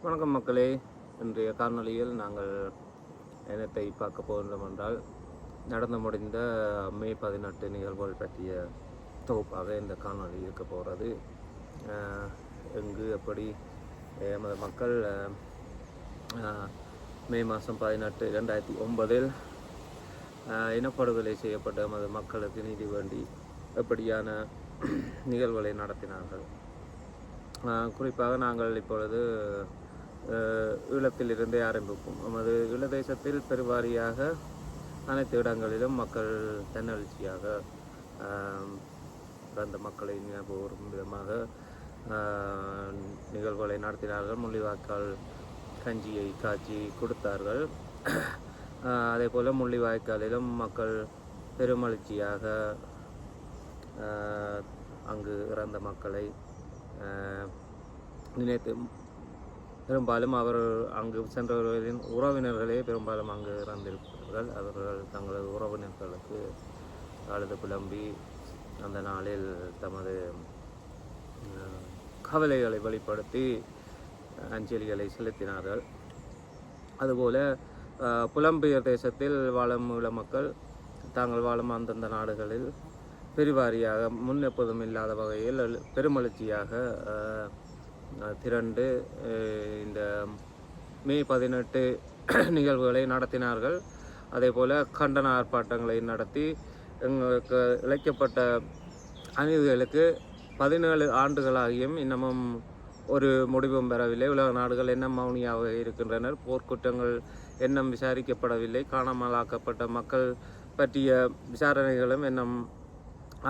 வணக்கம் மக்களே. இன்றைய காணொளியில் நாங்கள் என்னத்தை பார்க்க போகின்றோம் என்றால், நடந்து முடிந்த மே 18 நிகழ்வுகள் பற்றிய தொகுப்பாக இந்த காணொளி இருக்க போகிறது. எங்கு எப்படி எமது மக்கள் மே மாதம் 18 2009 இனப்படுகொலை செய்யப்பட்ட எமது மக்களுக்கு நீதி வேண்டி எப்படியான நிகழ்வுகளை நடத்தினார்கள். குறிப்பாக நாங்கள் இப்பொழுது ஈழத்திலிருந்தே ஆரம்பிப்போம். நமது ஈழதேசத்தில் பெருவாரியாக அனைத்து இடங்களிலும் மக்கள் தன்னெழுச்சியாக அந்த மக்களை நினைவுகூரும் விதமாக நிகழ்வுகளை நடத்தினார்கள். முள்ளிவாய்க்கால் கஞ்சியை காய்ச்சி கொடுத்தார்கள். அதே போல் முள்ளிவாய்க்காலிலும் மக்கள் பெருமகிழ்ச்சியாக அங்கு இறந்த மக்களை நினைத்து, பெரும்பாலும் அவர் அங்கு சென்றவர்களின் உறவினர்களே பெரும்பாலும் அங்கு இறந்திருப்பார்கள். அவர்கள் தங்களது உறவினர்களுக்கு அழுது புலம்பி அந்த நாளில் தமது கவலைகளை வெளிப்படுத்தி அஞ்சலிகளை செலுத்தினார்கள். அதுபோல புலம்பெயர் தேசத்தில் வாழும் ஈழ மக்கள் தாங்கள் வாழும் அந்தந்த நாடுகளில் பெருவாரியாக முன்னெப்போதும் இல்லாத வகையில் பெருமகிழ்ச்சியாக திரண்டு இந்த மே 18 நிகழ்வுகளை நடத்தினார்கள். அதே போல் கண்டன ஆர்ப்பாட்டங்களை நடத்தி எங்களுக்கு இழைக்கப்பட்ட அநீதிகளுக்கு 17 ஆண்டுகளாகியும் இன்னமும் ஒரு முடிவும் பெறவில்லை. உலக நாடுகள் இன்னும் மௌனியாக இருக்கின்றனர். போர்க்குற்றங்கள் இன்னும் விசாரிக்கப்படவில்லை. காணாமலாக்கப்பட்ட மக்கள் பற்றிய விசாரணைகளும் இன்னும்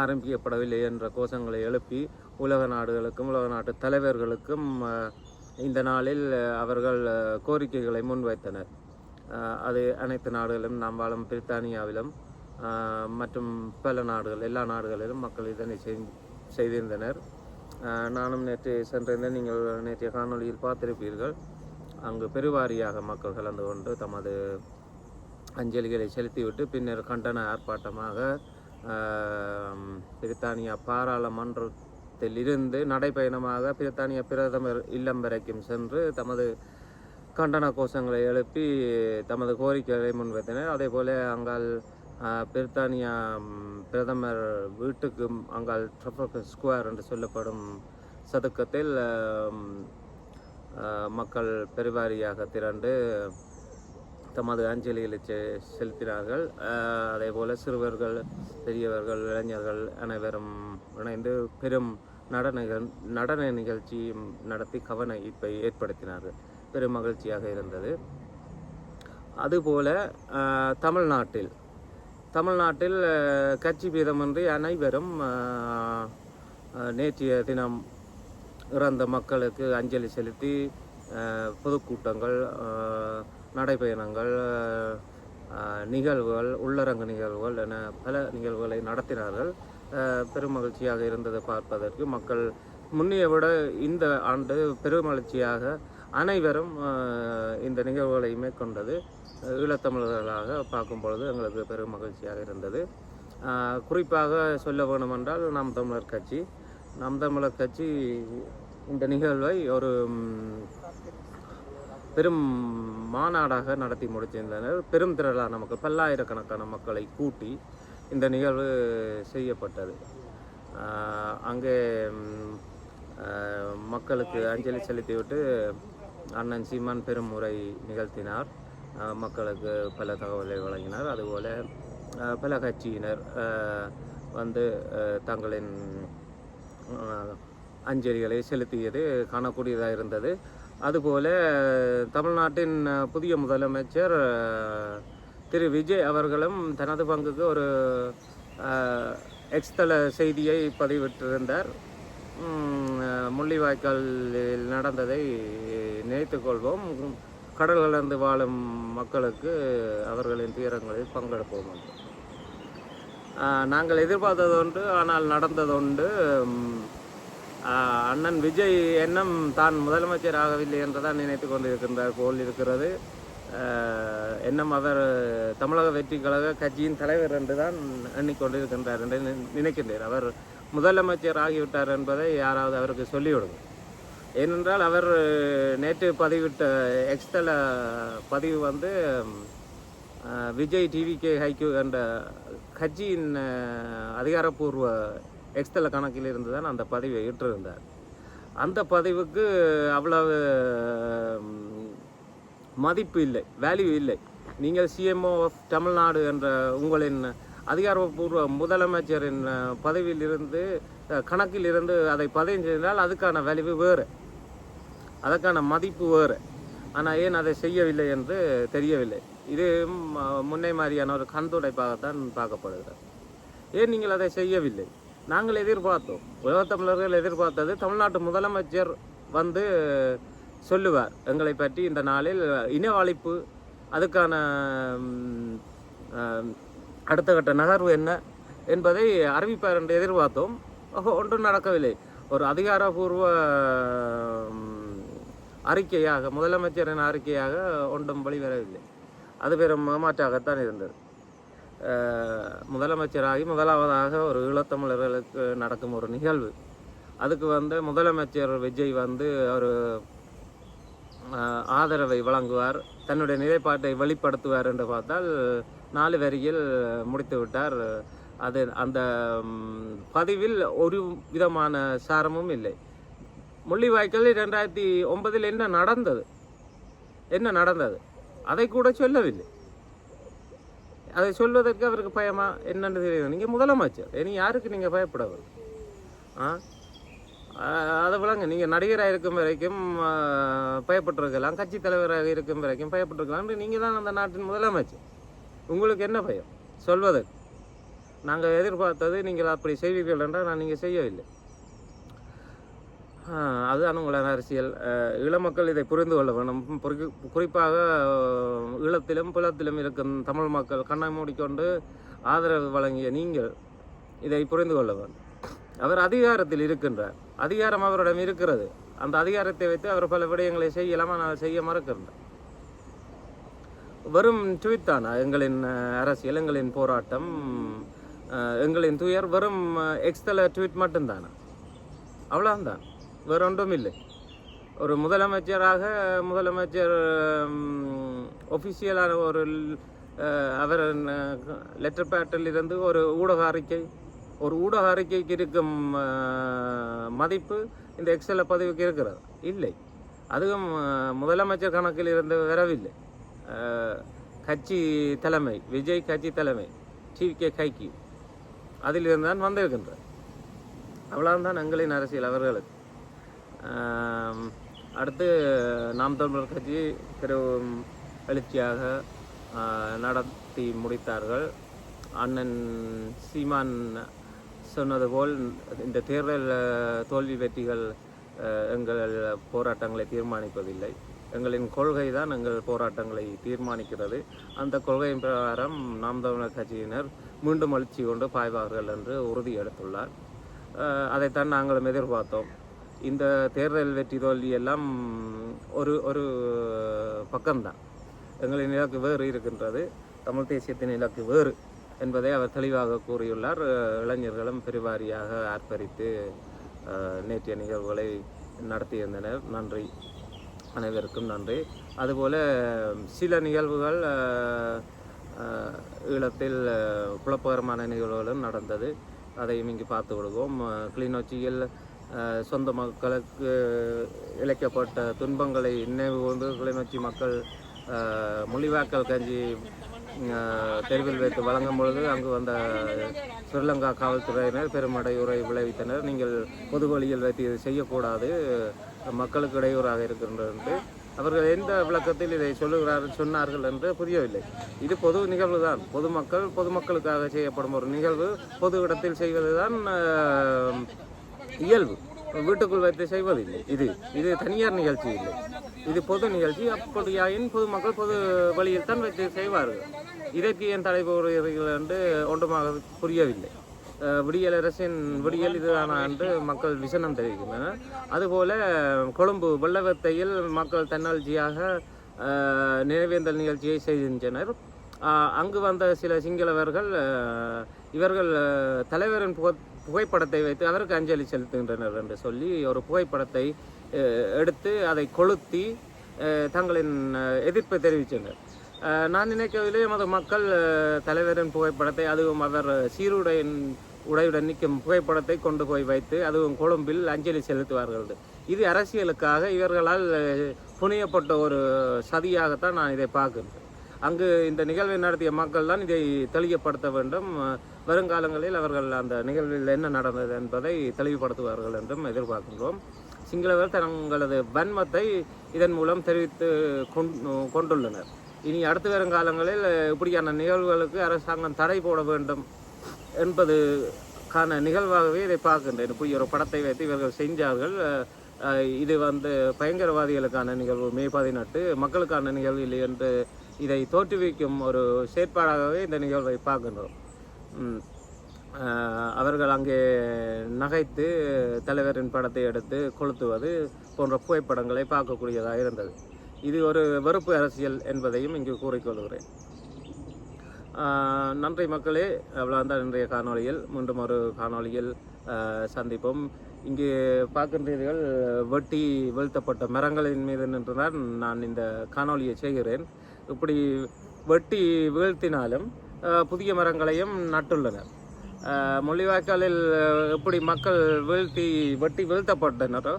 ஆரம்பிக்கப்படவில்லை என்ற கோஷங்களை எழுப்பி உலக நாடுகளுக்கும் உலக நாட்டு தலைவர்களுக்கும் இந்த நாளில் அவர்கள் கோரிக்கைகளை முன்வைத்தனர். அது அனைத்து நாடுகளிலும், நாம் வாழும் பிரித்தானியாவிலும் மற்றும் பல நாடுகள், எல்லா நாடுகளிலும் மக்கள் இதனை செய்திருந்தனர். நானும் நேற்று சென்றிருந்தேன். நீங்கள் நேற்றைய காணொளியில் பார்த்திருப்பீர்கள். அங்கு பெருவாரியாக மக்கள் கலந்து கொண்டு தமது அஞ்சலிகளை செலுத்திவிட்டு பின்னர் கண்டன ஆர்ப்பாட்டமாக பிரித்தானியா பாராளுமன்றத்தில் இருந்து நடைபயணமாக பிரித்தானிய பிரதமர் இல்லம் வரைக்கும் சென்று தமது கண்டன கோஷங்களை எழுப்பி தமது கோரிக்கைகளை முன்வைத்தனர். அதே போல அங்கால் பிரித்தானியா பிரதமர் வீட்டுக்கும் அங்கால் ட்ரஃபல்கர் ஸ்கொயர் என்று சொல்லப்படும் சதுக்கத்தில் மக்கள் பெருவாரியாக திரண்டு தமது அஞ்சலிகளை செலுத்தினார்கள். அதே போல் சிறுவர்கள், பெரியவர்கள், இளைஞர்கள் அனைவரும் இணைந்து பெரும் நடன நிகழ்ச்சி நடத்தி கவன ஈர்ப்பை ஏற்படுத்தினார்கள். பெரும் மகிழ்ச்சியாக இருந்தது. அதுபோல தமிழ்நாட்டில் கட்சி பேதமின்றி அனைவரும் நேற்றைய தினம் இறந்த மக்களுக்கு அஞ்சலி செலுத்தி பொதுக்கூட்டங்கள், நடைபயணங்கள், நிகழ்வுகள், உள்ளரங்கு நிகழ்வுகள் என பல நிகழ்வுகளை நடத்தினார்கள். பெரும் மகிழ்ச்சியாக இருந்ததை பார்ப்பதற்கு. மக்கள் முன்னைய விட இந்த ஆண்டு பெருமகிழ்ச்சியாக அனைவரும் இந்த நிகழ்வுகளை மேற்கொண்டது ஈழத்தமிழர்களாக பார்க்கும் பொழுது எங்களுக்கு பெரும் மகிழ்ச்சியாக இருந்தது. குறிப்பாக சொல்ல வேண்டுமென்றால் நாம் தமிழர் கட்சி இந்த நிகழ்வை ஒரு பெரும் மாநாடாக நடத்தி முடித்திருந்தனர். பெரும் திரளான மக்கள், பல்லாயிரக்கணக்கான மக்களை கூட்டி இந்த நிகழ்வு செய்யப்பட்டது. அங்கே மக்களுக்கு அஞ்சலி செலுத்திவிட்டு அண்ணன் சீமான் பெரும் உரை நிகழ்த்தினார். மக்களுக்கு பல தகவலை வழங்கினார். அதுபோல் பல கட்சியினர் வந்து தங்களின் அஞ்சலிகளை செலுத்தியது காணக்கூடியதாக இருந்தது. அதுபோல தமிழ்நாட்டின் புதிய முதலமைச்சர் திரு விஜய் அவர்களும் தனது பங்குக்கு ஒரு எக்ஸ்தல செய்தியை பதிவிட்டிருந்தார். முள்ளிவாய்க்காலில் நடந்ததை நினைத்து கொள்வோம், கடல் கலந்து வாழும் மக்களுக்கு அவர்களின் துயரங்களில் பங்கெடுப்போம் என்று. நாங்கள் எதிர்பார்த்ததொன்று, ஆனால் நடந்ததொன்று. அண்ணன் விஜய் எண்ணம் தான் முதலமைச்சர் ஆகவில்லை என்றுதான் நினைத்து கொண்டிருக்கின்றார் போல் இருக்கிறது. எண்ணம் அவர் தமிழக வெற்றி கழக கட்சியின் தலைவர் என்று தான் எண்ணிக்கொண்டிருக்கின்றார் என்று நினைக்கின்றேன். அவர் முதலமைச்சர் ஆகிவிட்டார் என்பதை யாராவது அவருக்கு சொல்லிவிடுங்க. ஏனென்றால் அவர் நேற்று பதிவிட்ட எக்ஸ்தல பதிவு வந்து விஜய் டிவிகே ஹைக்யூ என்ற கட்சியின் அதிகாரப்பூர்வ எக்ஸ்தல கணக்கில் இருந்து தான் அந்த பதிவை இட்டிருந்தார். அந்த பதிவுக்கு அவ்வளவு மதிப்பு இல்லை, வேல்யூ இல்லை. நீங்கள் சிஎம்ஓ ஆஃப் தமிழ்நாடு என்ற உங்களின் அதிகாரப்பூர்வ முதலமைச்சரின் பதவியில் இருந்து கணக்கில் இருந்து அதை பதிவு செய்தால் அதுக்கான வேல்யூ வேறு, அதற்கான மதிப்பு வேறு. ஆனால் ஏன் அதை செய்யவில்லை என்று தெரியவில்லை. இது முன்னை மாதிரியான ஒரு கண்துடைப்பாகத்தான் பார்க்கப்படுகிறது. ஏன் நீங்கள் அதை செய்யவில்லை? நாங்கள் எதிர்பார்த்தோம், உலகத்தமிழர்கள் எதிர்பார்த்தது தமிழ்நாட்டு முதலமைச்சர் வந்து சொல்லுவார் எங்களை பற்றி இந்த நாளில் இனவழிப்பு, அதுக்கான அடுத்த கட்ட நகர்வு என்ன என்பதை அறிவிப்பார் என்று எதிர்பார்த்தோம். ஒன்றும் நடக்கவில்லை. ஒரு அதிகாரப்பூர்வ அறிக்கையாக, முதலமைச்சரின் அறிக்கையாக ஒன்றும் வெளிவரவில்லை. அது பெரும் ஏமாற்றாகத்தான் இருந்தது. முதலமைச்சராகி முதலாவதாக ஒரு ஈழத்தமிழர்களுக்கு நடக்கும் ஒரு நிகழ்வு, அதுக்கு வந்து முதலமைச்சர் விஜய் வந்து ஒரு ஆதரவை வழங்குவார், தன்னுடைய நிலைப்பாட்டை வெளிப்படுத்துவார் என்று பார்த்தால் 4 வரியில் முடித்து விட்டார். அது அந்த பதிவில் ஒரு விதமான சாரமும் இல்லை. முள்ளிவாய்க்கால் 2009 என்ன நடந்தது அதை கூட சொல்லவில்லை. அதை சொல்வதற்கு அவருக்கு பயமா என்னன்னு தெரியும். நீங்கள் முதலமைச்சர், இனி யாருக்கு நீங்கள் பயப்படவில்லை? அதை விளங்க. நீங்கள் நடிகராக இருக்கும் வரைக்கும் பயப்பட்டிருக்கலாம், கட்சி தலைவராக இருக்கும் வரைக்கும் பயப்பட்டிருக்கலாம். நீங்கள் தான் அந்த நாட்டின் முதலமைச்சர், உங்களுக்கு என்ன பயம் சொல்வதற்கு? நாங்கள் எதிர்பார்த்தது நீங்கள் அப்படி செய்வீர்கள் என்றால் நீங்கள் செய்யவில்லை. அதுதான் உங்களோட அரசியல். ஈழமக்கள் இதை புரிந்து கொள்ள வேண்டும். குறிப்பாக ஈழத்திலும் புலத்திலும் இருக்கும் தமிழ் மக்கள் கண்ணை மூடிக்கொண்டு ஆதரவு வழங்கிய நீங்கள் இதை புரிந்து கொள்ள வேண்டும். அவர் அதிகாரத்தில் இருக்கின்றார், அதிகாரம் அவரிடம் இருக்கிறது. அந்த அதிகாரத்தை வைத்து அவர் பல விடயங்களை செய்யலாம், ஆனால் செய்ய மறக்கின்றார். வெறும் ட்வீட் தானா எங்களின் அரசியல், எங்களின் போராட்டம், எங்களின் துயர்? வெறும் எக்ஸ்தல ட்வீட் மட்டும்தானா? அவ்வளோதான், வேறொன்றும் இல்லை. ஒரு முதலமைச்சர் ஒஃபிஷியலான ஒரு அவர் லெட்டர் பேட்டில் இருந்து ஒரு ஊடக அறிக்கைக்கு இருக்கும் மதிப்பு இந்த எக்ஸல பதிவுக்கு இருக்கிறது இல்லை. அதுவும் முதலமைச்சர் கணக்கில் இருந்து வரவில்லை. கட்சி தலைமை, விஜய் கட்சி தலைமை டிவிகே கைக்கு அதிலிருந்து தான் வந்திருக்கின்றார். அவ்வளவுதான் எங்களின் அரசியல் அவர்களுக்கு. அடுத்து நாம் தமிழர் கட்சி பெரும் எழுச்சியாக நடத்தி முடித்தார்கள். அண்ணன் சீமான் சொன்னது போல் இந்த தேர்தல் தோல்வி வெற்றிகள் எங்கள் போராட்டங்களை தீர்மானிப்பதில்லை, எங்களின் கொள்கை தான் எங்கள் போராட்டங்களை தீர்மானிக்கிறது. அந்த கொள்கையின் பிரகாரம் நாம் தமிழர் கட்சியினர் மீண்டும் எழுச்சி கொண்டு பாய்வார்கள் என்று உறுதி எடுத்துள்ளார். அதைத்தான் நாங்களும் எதிர்பார்த்தோம். இந்த தேர்தல் வெற்றி தோல்வி எல்லாம் ஒரு பக்கம்தான். எங்களின் இலக்கு வேறு இருக்கின்றது, தமிழ் தேசியத்தின் இலக்கு வேறு என்பதை அவர் தெளிவாக கூறியுள்ளார். இளைஞர்களும் பெருவாரியாக ஆர்ப்பரித்து நேற்றைய நிகழ்வுகளை நடத்தியிருந்தனர். நன்றி, அனைவருக்கும் நன்றி. அதுபோல் சில நிகழ்வுகள் ஈழத்தில் குழப்பகரமான நிகழ்வுகளும் நடந்தது. அதையும் இங்கு பார்த்து விடுவோம். கிளிநொச்சியில் சொந்த மக்களுக்கு இழைக்கப்பட்ட துன்பங்களை நினைவு கூர்ந்து கிளிநொச்சி மக்கள் முள்ளிவாய்க்கால் கஞ்சி தெருவில் வைத்து வழங்கும் பொழுது அங்கு வந்த ஸ்ரீலங்கா காவல்துறையினர் பெரும் இடையூறை விளைவித்தனர். நீங்கள் பொது வழியில் வைத்து இது செய்யக்கூடாது, மக்களுக்கு இடையூறாக இருக்கின்றது. அவர்கள் எந்த விளக்கத்தில் இதை சொன்னார்கள் என்று புரியவில்லை. இது பொது நிகழ்வு தான், பொதுமக்களுக்காக செய்யப்படும் ஒரு நிகழ்வு. பொது இடத்தில் செய்வதுதான் இயல்பு, வீட்டுக்குள் வைத்து செய்வதில்லை. இது தனியார் நிகழ்ச்சி இல்லை, இது பொது நிகழ்ச்சி. அப்படியாயின் பொதுமக்கள் பொது வழியில் தான் வைத்து செய்வார்கள். இதற்கு ஏன் தடை போடுகிறீர்கள் என்று ஒன்றுமாக புரியவில்லை. விடியல் அரசின் விடியல் இதுதானா என்று மக்கள் விசனம் தெரிவிக்கின்றனர். அதுபோல கொழும்பு வெள்ளவத்தையில் மக்கள் தன்னெழுச்சியாக நினைவேந்தல் நிகழ்ச்சியை செய்கின்றனர். அங்கு வந்த சில சிங்களவர்கள் இவர்கள் தலைவரின் புகைப்படத்தை வைத்து அவருக்கு அஞ்சலி செலுத்துகின்றனர் என்று சொல்லி ஒரு புகைப்படத்தை எடுத்து அதை கொளுத்தி தங்களின் எதிர்ப்பை தெரிவித்தனர். நான் நினைக்கவில்லை எமது மக்கள் தலைவரின் புகைப்படத்தை, அதுவும் அவர் உடையுடன் நிற்கும் புகைப்படத்தை கொண்டு போய் வைத்து, அதுவும் கொழும்பில் அஞ்சலி செலுத்துவார்கள். இது அரசியலுக்காக இவர்களால் புனியப்பட்ட ஒரு சதியாகத்தான் நான் இதை பார்க்கின்றேன். அங்கு இந்த நிகழ்வை நடத்திய மக்கள் தான் இதை தெளிவுபடுத்த வேண்டும். வருங்காலங்களில் அவர்கள் அந்த நிகழ்வில் என்ன நடந்தது என்பதை தெளிவுபடுத்துவார்கள் என்றும் எதிர்பார்க்கின்றோம். சிங்களவர் தங்களது வன்மத்தை இதன் மூலம் தெரிவித்து கொண்டுள்ளனர். இனி அடுத்து வரும் காலங்களில் இப்படியான நிகழ்வுகளுக்கு அரசாங்கம் தடை போட வேண்டும் என்பதுக்கான நிகழ்வாகவே இதை பார்க்கின்றேன். இப்படி ஒரு படத்தை வைத்து இவர்கள் செஞ்சார்கள். இது பயங்கரவாதிகளுக்கான நிகழ்வு, மே 18 மக்களுக்கான நிகழ்வு இல்லை என்று இதை தோற்றுவிக்கும் ஒரு செயற்பாடாகவே இந்த நிகழ்வை பார்க்கின்றோம். அவர்கள் அங்கே நகைத்து தலைவரின் படத்தை எடுத்து கொளுத்துவது போன்ற புகைப்படங்களை பார்க்கக்கூடியதாக இருந்தது. இது ஒரு வெறுப்பு அரசியல் என்பதையும் இங்கு கூறிக்கொள்கிறேன். நன்றி மக்களே. அவ்வளோதான் இன்றைய காணொளியில். மீண்டும் ஒரு காணொளியில் சந்திப்போம். இங்கு பார்க்கின்றீர்கள், வெட்டி வீழ்த்தப்பட்ட மரங்களின் மீது நின்றுதான் நான் இந்த காணொளியை செய்கிறேன். இப்படி வெட்டி வீழ்த்தினாலும் புதிய மரங்களையும் நட்டுள்ளனர். முள்ளிவாய்க்காலில் எப்படி மக்கள் வெட்டி வீழ்த்தப்பட்டனரோ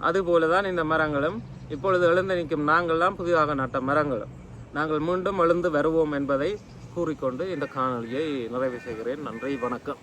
அதுபோல தான் இந்த மரங்களும் இப்பொழுது எழுந்து நிற்கும் நாங்கள்லாம் புதிதாக நட்ட மரங்களும். நாங்கள் மீண்டும் எழுந்து வருவோம் என்பதை கூறிக்கொண்டு இந்த காணொளியை நிறைவு செய்கிறேன். நன்றி, வணக்கம்.